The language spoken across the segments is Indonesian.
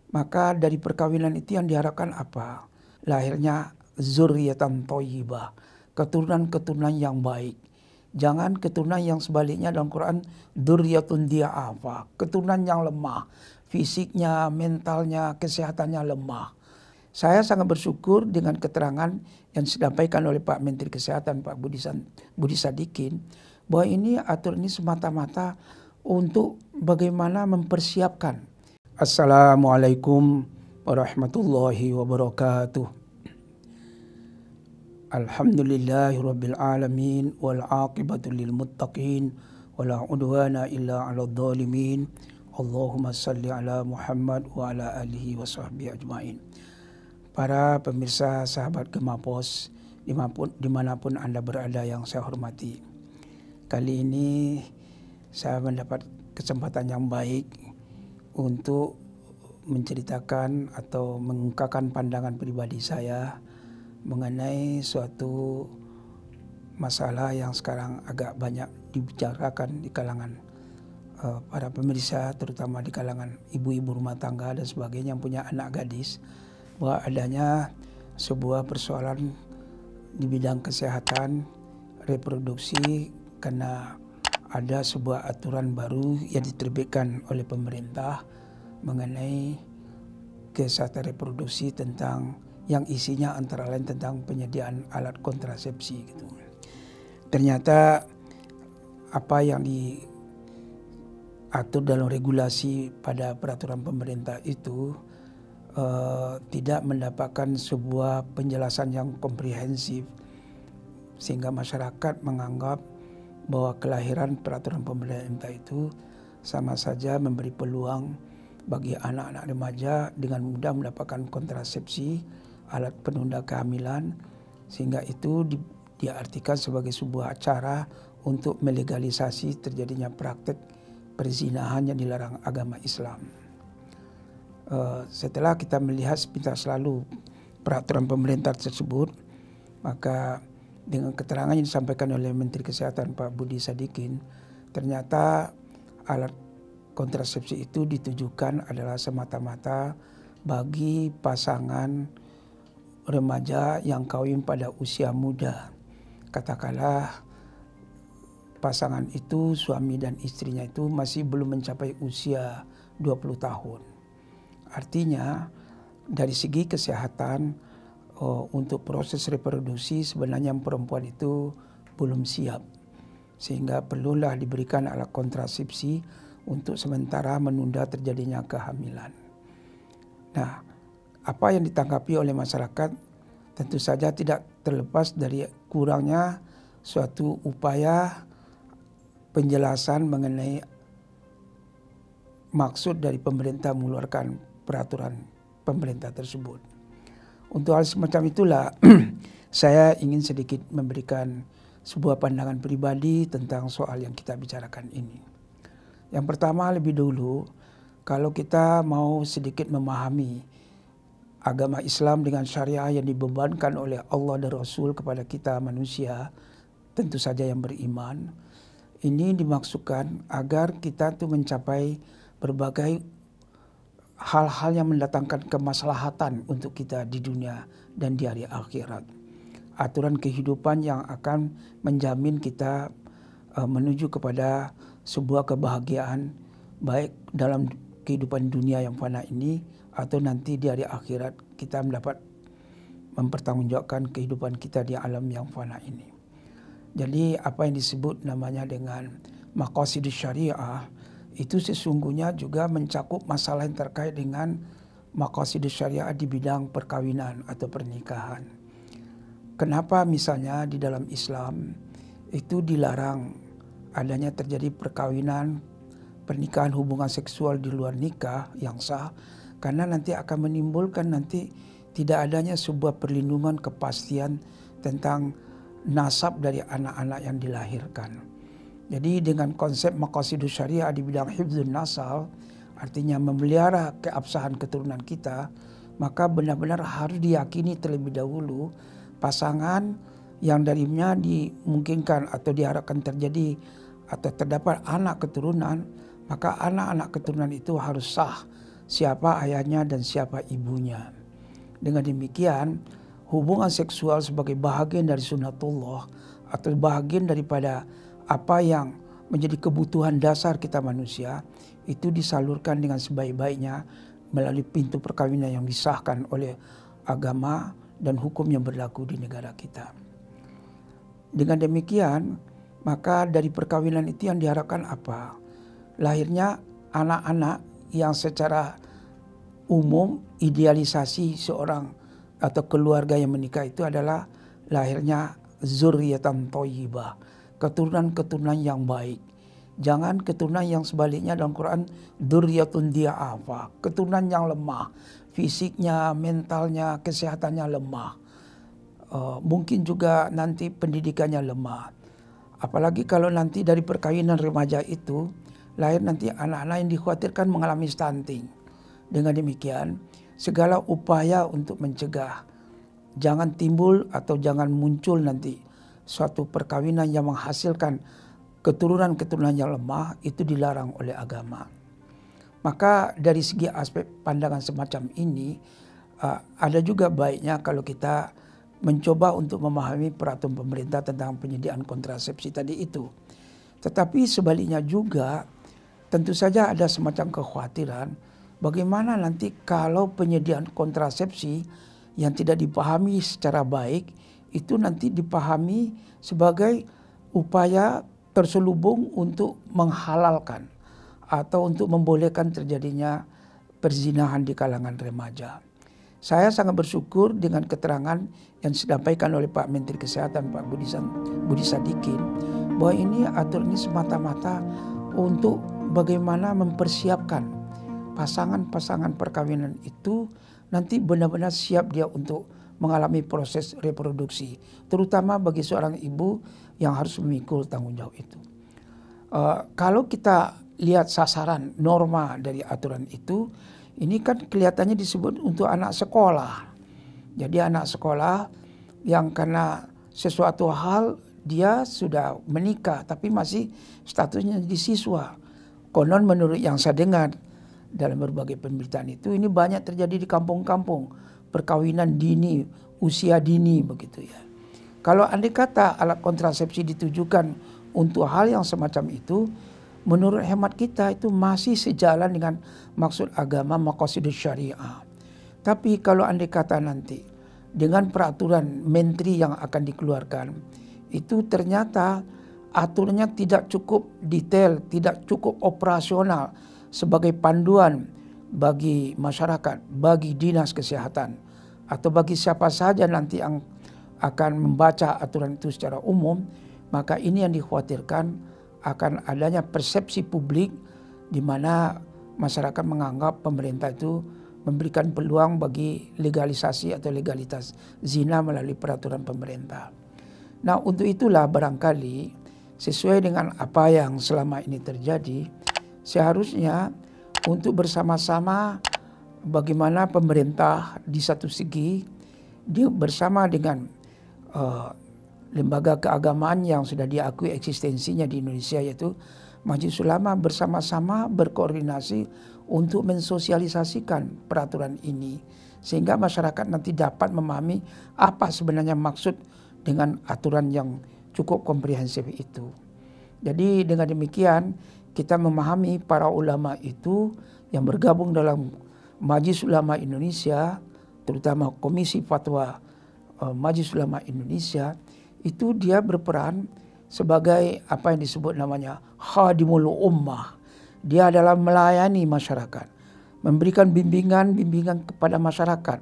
Maka dari perkawinan itu yang diharapkan apa? Lahirnya zuriyatan thayyibah, keturunan-keturunan yang baik. Jangan keturunan yang sebaliknya dalam Quran dzurriyyatun di'afa, keturunan yang lemah, fisiknya, mentalnya, kesehatannya lemah. Saya sangat bersyukur dengan keterangan yang disampaikan oleh Pak Menteri Kesehatan Pak Budi Sadikin bahwa ini aturan ini semata-mata untuk bagaimana mempersiapkan. Assalamualaikum warahmatullahi wabarakatuh. Alhamdulillahirabbil alamin wal aqibatu lil muttaqin wala udwana illa 'alal zalimin. Allahumma shalli ala Muhammad wa ala alihi wa sahbihi ajmain. Para pemirsa sahabat Gema Pos dimanapun Anda berada yang saya hormati. Kali ini saya mendapat kesempatan yang baik untuk menceritakan atau mengungkapkan pandangan pribadi saya mengenai suatu masalah yang sekarang agak banyak dibicarakan di kalangan para pemirsa, terutama di kalangan ibu-ibu rumah tangga dan sebagainya yang punya anak gadis, bahwa adanya sebuah persoalan di bidang kesehatan reproduksi karena ada sebuah aturan baru yang diterbitkan oleh pemerintah mengenai kesehatan reproduksi tentang yang isinya antara lain tentang penyediaan alat kontrasepsi gitu. Ternyata apa yang diatur dalam regulasi pada peraturan pemerintah itu tidak mendapatkan sebuah penjelasan yang komprehensif sehingga masyarakat menganggap bahwa kelahiran peraturan pemerintah itu sama saja memberi peluang bagi anak-anak remaja dengan mudah mendapatkan kontrasepsi, alat penunda kehamilan, sehingga itu diartikan sebagai sebuah cara untuk melegalisasi terjadinya praktek perzinahan yang dilarang agama Islam. Setelah kita melihat sepintas lalu peraturan pemerintah tersebut, maka dengan keterangan yang disampaikan oleh Menteri Kesehatan Pak Budi Sadikin, ternyata alat kontrasepsi itu ditujukan adalah semata-mata bagi pasangan remaja yang kawin pada usia muda. Katakanlah pasangan itu, suami dan istrinya itu masih belum mencapai usia 20 tahun. Artinya dari segi kesehatan untuk proses reproduksi sebenarnya perempuan itu belum siap. Sehingga perlulah diberikan alat kontrasepsi untuk sementara menunda terjadinya kehamilan. Nah, apa yang ditanggapi oleh masyarakat tentu saja tidak terlepas dari kurangnya suatu upaya penjelasan mengenai maksud dari pemerintah mengeluarkan peraturan pemerintah tersebut. Untuk hal semacam itulah saya ingin sedikit memberikan sebuah pandangan pribadi tentang soal yang kita bicarakan ini. Yang pertama, lebih dulu kalau kita mau sedikit memahami agama Islam dengan syariah yang dibebankan oleh Allah dan Rasul kepada kita manusia, tentu saja yang beriman, ini dimaksudkan agar kita tuh mencapai berbagai hal-hal yang mendatangkan kemaslahatan untuk kita di dunia dan di hari akhirat. Aturan kehidupan yang akan menjamin kita menuju kepada sebuah kebahagiaan baik dalam kehidupan dunia yang fana ini atau nanti di hari akhirat kita mendapat mempertanggungjawabkan kehidupan kita di alam yang fana ini. Jadi apa yang disebut namanya dengan maqasidus syariah itu sesungguhnya juga mencakup masalah yang terkait dengan maqasidus syariah di bidang perkawinan atau pernikahan. Kenapa misalnya di dalam Islam itu dilarang adanya terjadi perkawinan, pernikahan hubungan seksual di luar nikah yang sah, karena nanti akan menimbulkan nanti tidak adanya sebuah perlindungan kepastian tentang nasab dari anak-anak yang dilahirkan. Jadi dengan konsep maqasidus syariah di bidang hifdzun nasal, artinya memelihara keabsahan keturunan kita, maka benar-benar harus diyakini terlebih dahulu pasangan yang darinya dimungkinkan atau diharapkan terjadi atau terdapat anak keturunan, maka anak-anak keturunan itu harus sah siapa ayahnya dan siapa ibunya. Dengan demikian, hubungan seksual sebagai bahagian dari sunnatullah atau bahagian daripada apa yang menjadi kebutuhan dasar kita manusia itu disalurkan dengan sebaik-baiknya melalui pintu perkawinan yang disahkan oleh agama dan hukum yang berlaku di negara kita. Dengan demikian, maka dari perkawinan itu yang diharapkan apa? Lahirnya anak-anak yang secara umum idealisasi seorang atau keluarga yang menikah itu adalah lahirnya zurriyatan thayyibah, keturunan-keturunan yang baik. Jangan keturunan yang sebaliknya dalam Quran dzurriyyatun di'afa, keturunan yang lemah, fisiknya, mentalnya, kesehatannya lemah. Mungkin juga nanti pendidikannya lemah. Apalagi kalau nanti dari perkawinan remaja itu lahir nanti anak-anak yang dikhawatirkan mengalami stunting. Dengan demikian, segala upaya untuk mencegah jangan timbul atau jangan muncul nanti suatu perkawinan yang menghasilkan keturunan-keturunan yang lemah itu dilarang oleh agama. Maka dari segi aspek pandangan semacam ini ada juga baiknya kalau kita mencoba untuk memahami peraturan pemerintah tentang penyediaan kontrasepsi tadi itu. Tetapi sebaliknya juga tentu saja ada semacam kekhawatiran bagaimana nanti kalau penyediaan kontrasepsi yang tidak dipahami secara baik itu nanti dipahami sebagai upaya terselubung untuk menghalalkan atau untuk membolehkan terjadinya perzinahan di kalangan remaja. Saya sangat bersyukur dengan keterangan yang disampaikan oleh Pak Menteri Kesehatan Pak Budi Sadikin bahwa ini aturan ini semata-mata untuk bagaimana mempersiapkan pasangan-pasangan perkawinan itu nanti benar-benar siap dia untuk mengalami proses reproduksi, terutama bagi seorang ibu yang harus memikul tanggung jawab itu. Kalau kita lihat sasaran norma dari aturan itu, ini kan kelihatannya disebut untuk anak sekolah. Jadi anak sekolah yang karena sesuatu hal dia sudah menikah tapi masih statusnya di siswa. Konon menurut yang saya dengar dalam berbagai pemberitaan itu, ini banyak terjadi di kampung-kampung, perkawinan dini, usia dini begitu ya. Kalau andai kata alat kontrasepsi ditujukan untuk hal yang semacam itu, menurut hemat kita itu masih sejalan dengan maksud agama maqasidus syariah. Tapi kalau andai kata nanti dengan peraturan menteri yang akan dikeluarkan, itu ternyata aturannya tidak cukup detail, tidak cukup operasional sebagai panduan bagi masyarakat, bagi dinas kesehatan, atau bagi siapa saja nanti yang akan membaca aturan itu secara umum, maka ini yang dikhawatirkan akan adanya persepsi publik di mana masyarakat menganggap pemerintah itu memberikan peluang bagi legalisasi atau legalitas zina melalui peraturan pemerintah. Nah, untuk itulah barangkali sesuai dengan apa yang selama ini terjadi, seharusnya untuk bersama-sama bagaimana pemerintah di satu segi bersama dengan lembaga keagamaan yang sudah diakui eksistensinya di Indonesia yaitu Majelis Ulama bersama-sama berkoordinasi untuk mensosialisasikan peraturan ini sehingga masyarakat nanti dapat memahami apa sebenarnya maksud dengan aturan yang cukup komprehensif itu. Jadi dengan demikian kita memahami para ulama itu yang bergabung dalam Majelis Ulama Indonesia, terutama Komisi Fatwa Majelis Ulama Indonesia, itu dia berperan sebagai apa yang disebut namanya khadimul ummah. Dia adalah melayani masyarakat, memberikan bimbingan kepada masyarakat.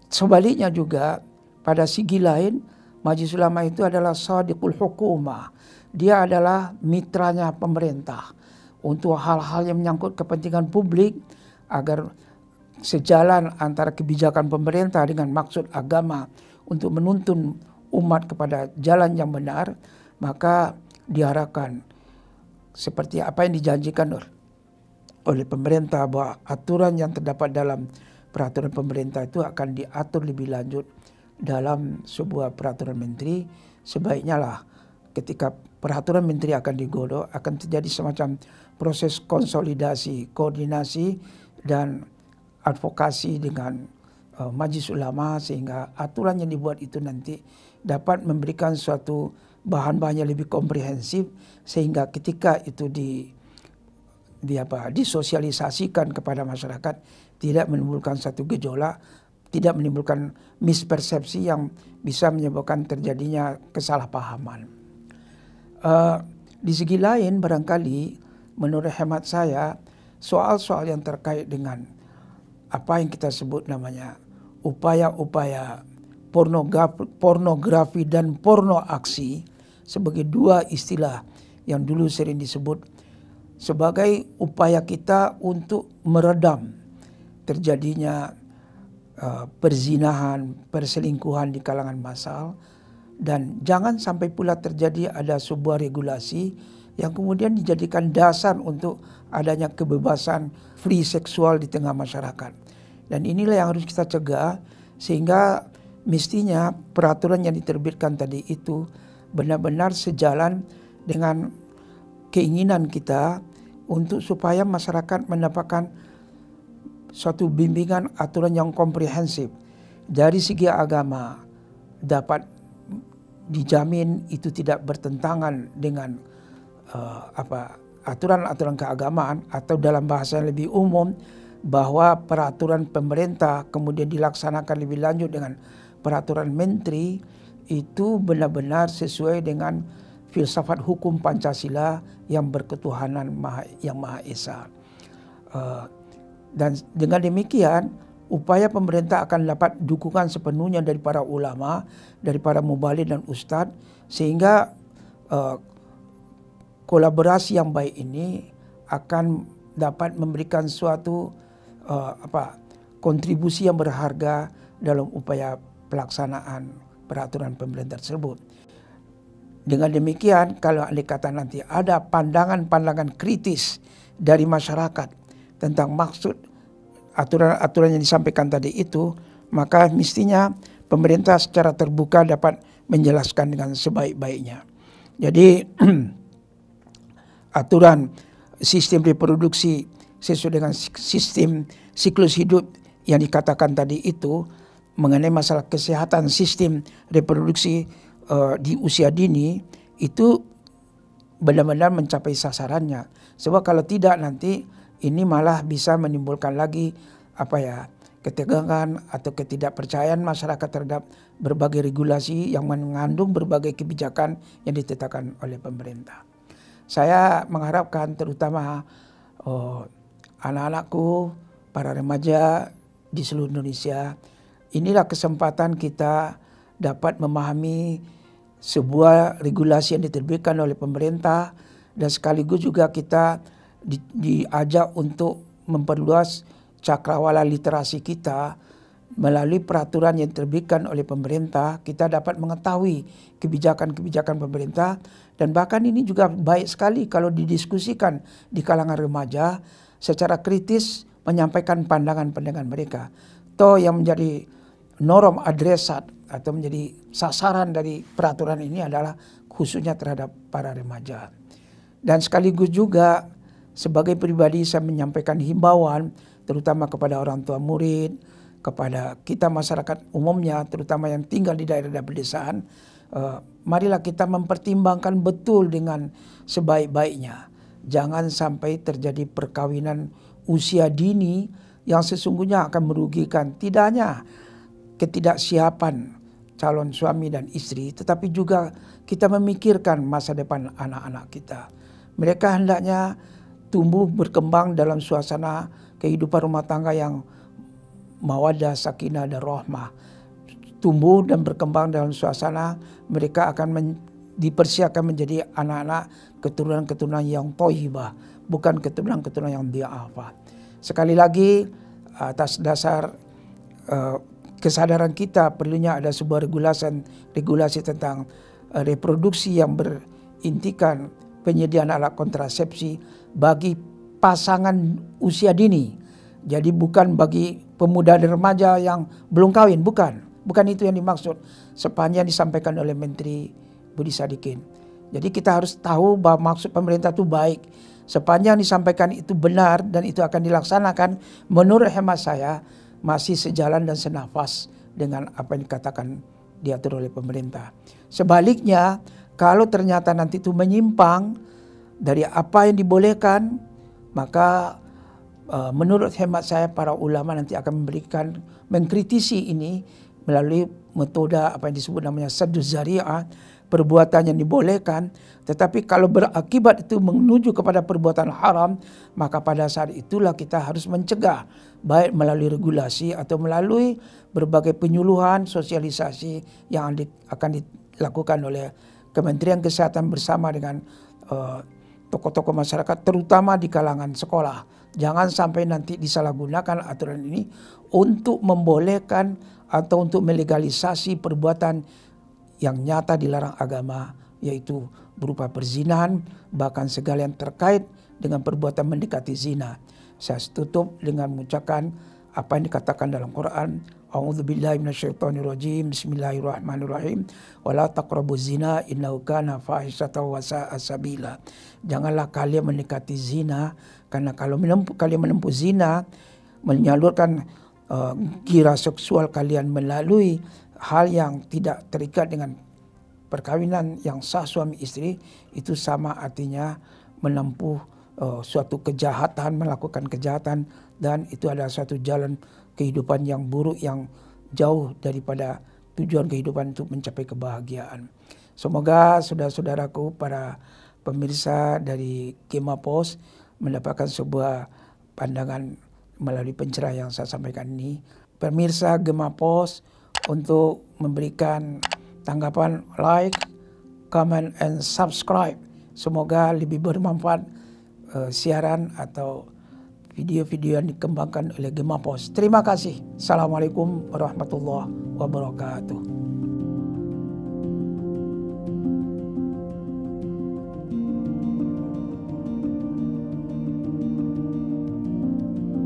Sebaliknya juga pada segi lain Majelis Ulama itu adalah sadiqul hukumah. Dia adalah mitranya pemerintah untuk hal-hal yang menyangkut kepentingan publik agar sejalan antara kebijakan pemerintah dengan maksud agama untuk menuntun umat kepada jalan yang benar, maka diharapkan seperti apa yang dijanjikan oleh pemerintah bahwa aturan yang terdapat dalam peraturan pemerintah itu akan diatur lebih lanjut dalam sebuah peraturan menteri. Sebaiknya lah ketika peraturan menteri akan digodok akan terjadi semacam proses konsolidasi, koordinasi dan advokasi dengan Majelis Ulama sehingga aturan yang dibuat itu nanti dapat memberikan suatu bahan-bahan yang lebih komprehensif sehingga ketika itu disosialisasikan kepada masyarakat tidak menimbulkan satu gejolak, tidak menimbulkan mispersepsi yang bisa menyebabkan terjadinya kesalahpahaman. Di segi lain barangkali menurut hemat saya soal-soal yang terkait dengan apa yang kita sebut namanya upaya-upaya pornografi dan porno aksi sebagai dua istilah yang dulu sering disebut sebagai upaya kita untuk meredam terjadinya perzinahan, perselingkuhan di kalangan massal, dan jangan sampai pula terjadi ada sebuah regulasi yang kemudian dijadikan dasar untuk adanya kebebasan free seksual di tengah masyarakat. Dan inilah yang harus kita cegah sehingga mestinya peraturan yang diterbitkan tadi itu benar-benar sejalan dengan keinginan kita untuk supaya masyarakat mendapatkan suatu bimbingan aturan yang komprehensif dari segi agama dapat dijamin itu tidak bertentangan dengan aturan-aturan keagamaan atau dalam bahasa yang lebih umum bahwa peraturan pemerintah kemudian dilaksanakan lebih lanjut dengan peraturan menteri itu benar-benar sesuai dengan filsafat hukum Pancasila yang berketuhanan yang Maha Esa. Dan dengan demikian upaya pemerintah akan dapat dukungan sepenuhnya dari para ulama, dari para mubalik dan ustadz sehingga kolaborasi yang baik ini akan dapat memberikan suatu kontribusi yang berharga dalam upaya pelaksanaan peraturan pemerintah tersebut. Dengan demikian, kalau andai kata nanti ada pandangan-pandangan kritis dari masyarakat tentang maksud aturan-aturan yang disampaikan tadi itu, maka mestinya pemerintah secara terbuka dapat menjelaskan dengan sebaik-baiknya. Jadi aturan sistem reproduksi sesuai dengan sistem siklus hidup yang dikatakan tadi itu mengenai masalah kesehatan sistem reproduksi di usia dini itu benar-benar mencapai sasarannya. Sebab kalau tidak nanti ini malah bisa menimbulkan lagi ketegangan atau ketidakpercayaan masyarakat terhadap berbagai regulasi yang mengandung berbagai kebijakan yang ditetapkan oleh pemerintah. Saya mengharapkan terutama anak-anakku, para remaja di seluruh Indonesia, inilah kesempatan kita dapat memahami sebuah regulasi yang diterbitkan oleh pemerintah dan sekaligus juga kita diajak untuk memperluas cakrawala literasi kita melalui peraturan yang diterbitkan oleh pemerintah. Kita dapat mengetahui kebijakan-kebijakan pemerintah dan bahkan ini juga baik sekali kalau didiskusikan di kalangan remaja secara kritis menyampaikan pandangan-pandangan mereka. Toh yang menjadi norm adresat atau menjadi sasaran dari peraturan ini adalah khususnya terhadap para remaja. Dan sekaligus juga sebagai pribadi saya menyampaikan himbauan terutama kepada orang tua murid, kepada kita masyarakat umumnya terutama yang tinggal di daerah pedesaan, marilah kita mempertimbangkan betul dengan sebaik-baiknya. Jangan sampai terjadi perkawinan usia dini yang sesungguhnya akan merugikan tidak hanya ketidaksiapan calon suami dan istri, tetapi juga kita memikirkan masa depan anak-anak kita. Mereka hendaknya tumbuh berkembang dalam suasana kehidupan rumah tangga yang mawaddah, sakinah, dan rahmah. Tumbuh dan berkembang dalam suasana mereka akan dipersiapkan menjadi anak-anak keturunan-keturunan yang thayyibah, bukan keturunan-keturunan yang dhi'afah. Sekali lagi atas dasar kesadaran kita perlunya ada sebuah regulasi tentang reproduksi yang berintikan penyediaan alat kontrasepsi bagi pasangan usia dini. Jadi bukan bagi pemuda dan remaja yang belum kawin, bukan itu yang dimaksud sepanjang disampaikan oleh Menteri Budi Sadikin. Jadi kita harus tahu bahwa maksud pemerintah itu baik. sepanjang disampaikan itu benar dan itu akan dilaksanakan, menurut hemat saya masih sejalan dan senafas dengan apa yang dikatakan diatur oleh pemerintah. Sebaliknya, kalau ternyata nanti itu menyimpang dari apa yang dibolehkan, maka menurut hemat saya para ulama nanti akan mengkritisi ini melalui metode apa yang disebut namanya sadduz zari'ah, perbuatan yang dibolehkan. Tetapi kalau berakibat itu menuju kepada perbuatan haram, maka pada saat itulah kita harus mencegah, baik melalui regulasi atau melalui berbagai penyuluhan, sosialisasi yang akan dilakukan oleh Kementerian Kesehatan bersama dengan tokoh-tokoh masyarakat, terutama di kalangan sekolah. Jangan sampai nanti disalahgunakan aturan ini untuk membolehkan atau untuk melegalisasi perbuatan yang nyata dilarang agama, yaitu berupa perzinahan, bahkan segala yang terkait dengan perbuatan mendekati zina. Saya tutup dengan mengucapkan apa yang dikatakan dalam Quran, A'udzubillahi minasyaitonirrajim, Bismillahirrahmanirrahim, wala taqrabuz zina innahu kana fahisyatan wa sa'a sabila. Janganlah kalian mendekati zina, karena kalau kalian menempuh zina, menyalurkan gira seksual kalian melalui hal yang tidak terikat dengan perkawinan yang sah suami istri, itu sama artinya menempuh suatu kejahatan, melakukan kejahatan, dan itu adalah suatu jalan kehidupan yang buruk yang jauh daripada tujuan kehidupan untuk mencapai kebahagiaan. Semoga saudara-saudaraku, para pemirsa dari Gema Post mendapatkan sebuah pandangan melalui pencerahan yang saya sampaikan ini. Pemirsa Gema Post untuk memberikan tanggapan, like, comment, and subscribe. Semoga lebih bermanfaat siaran atau video-video yang dikembangkan oleh Gema Post. Terima kasih. Assalamualaikum warahmatullahi wabarakatuh.